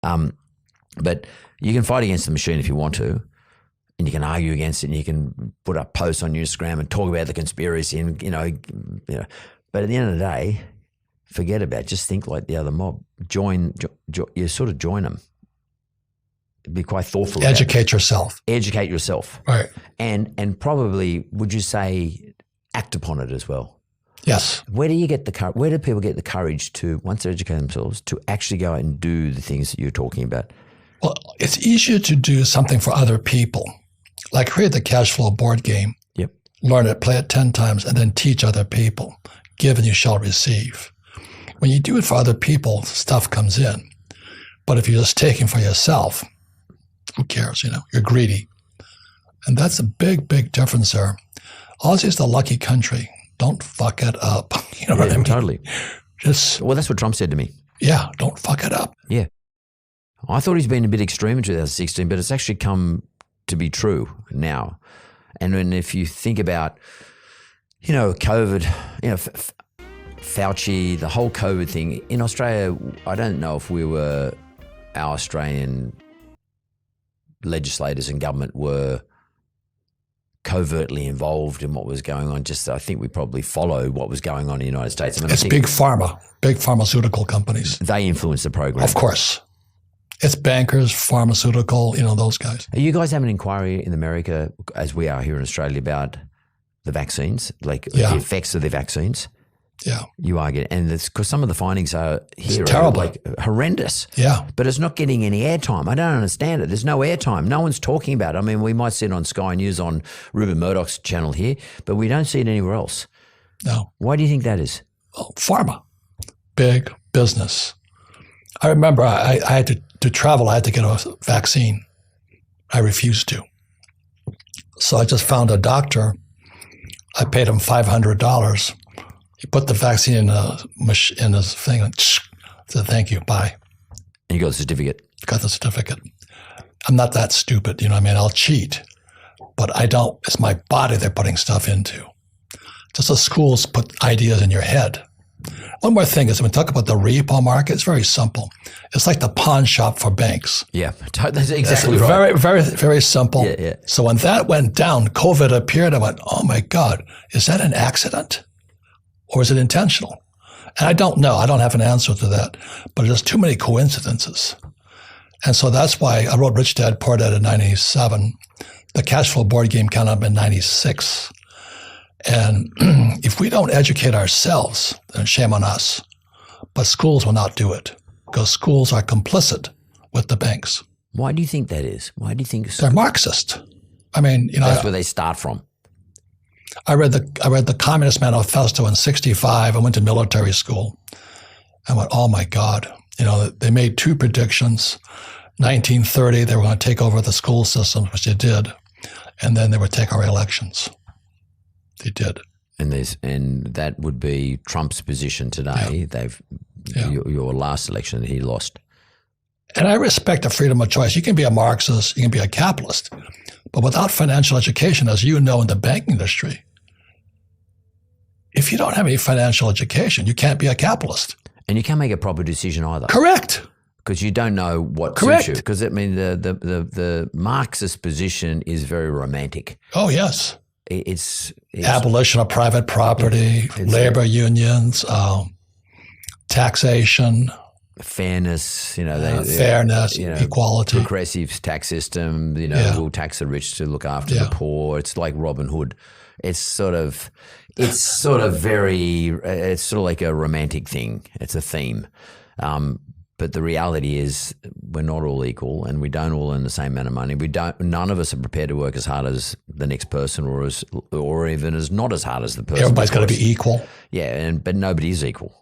But you can fight against the machine if you want to, and you can argue against it, and you can put up posts on Instagram and talk about the conspiracy, and you know. But at the end of the day, forget about it. Just think like the other mob. You sort of join them. Be quite thoughtful. Educate yourself. Educate yourself. Right. And probably, would you say, act upon it as well? Yes. Where do people get the courage to, once they educate themselves, to actually go out and do the things that you're talking about? Well, it's easier to do something for other people. Like create the cash flow board game. Yep. Learn it, play it 10 times, and then teach other people. Give and you shall receive. When you do it for other people, stuff comes in. But if you're just taking for yourself, who cares? You're greedy. And that's a big, big difference there. Aussie's the lucky country. Don't fuck it up. You know what I mean? Totally. Well, that's what Trump said to me. Yeah, don't fuck it up. Yeah. I thought he's been a bit extreme in 2016, but it's actually come to be true now. And then if you think about, COVID, Fauci, the whole COVID thing, in Australia, I don't know if our Australian legislators and government were covertly involved in what was going on. I think we probably followed what was going on in the United States. It's big pharma, big pharmaceutical companies. They influence the program. Of course. It's bankers, pharmaceutical, those guys. Are you guys having an inquiry in America, as we are here in Australia, about the vaccines, the effects of the vaccines? Yeah. You are getting, and it's because some of the findings are here terrible. Horrendous. Yeah. But it's not getting any airtime. I don't understand it. There's no airtime. No one's talking about it. I mean, we might see it on Sky News on Rupert Murdoch's channel here, but we don't see it anywhere else. No. Why do you think that is? Well, pharma, big business. I remember I had to travel. I had to get a vaccine. I refused to. So I just found a doctor. I paid him $500. He put the vaccine in his thing and said, "Thank you, bye." And you got the certificate? Got the certificate. I'm not that stupid, I'll cheat. But I don't, it's my body they're putting stuff into. Just the schools put ideas in your head. One more thing is when we talk about the repo market, it's very simple. It's like the pawn shop for banks. Yeah, that's exactly right. Very, very, very simple. Yeah. So when that went down, COVID appeared, I went, oh my God, is that an accident? Or is it intentional? And I don't know. I don't have an answer to that. But there's too many coincidences. And so that's why I wrote Rich Dad, Poor Dad in 97. The cash flow board game came up in 96. And if we don't educate ourselves, then shame on us. But schools will not do it because schools are complicit with the banks. Why do you think that is? Why do you think they're Marxist? I mean, that's where they start from. I read the Communist Manifesto in 65. I went to military school. I went, oh my God. They made two predictions. 1930, they were going to take over the school systems, which they did. And then they would take our elections. They did. And that would be Trump's position today. Yeah. Your last election, he lost. And I respect the freedom of choice. You can be a Marxist, you can be a capitalist. But without financial education, as you know in the banking industry, if you don't have any financial education, you can't be a capitalist. And you can't make a proper decision either. Correct. Because you don't know what Correct. suits you. Because the Marxist position is very romantic. Oh, yes. It's abolition of private property, labor unions, taxation. Fairness, fairness, equality, progressive tax system. We'll tax the rich to look after the poor. It's like Robin Hood. It's sort of like a romantic thing. It's a theme, but the reality is we're not all equal, and we don't all earn the same amount of money. None of us are prepared to work as hard as the next person, or even as not as hard as the person. Everybody's got to be equal. Yeah, but nobody is equal.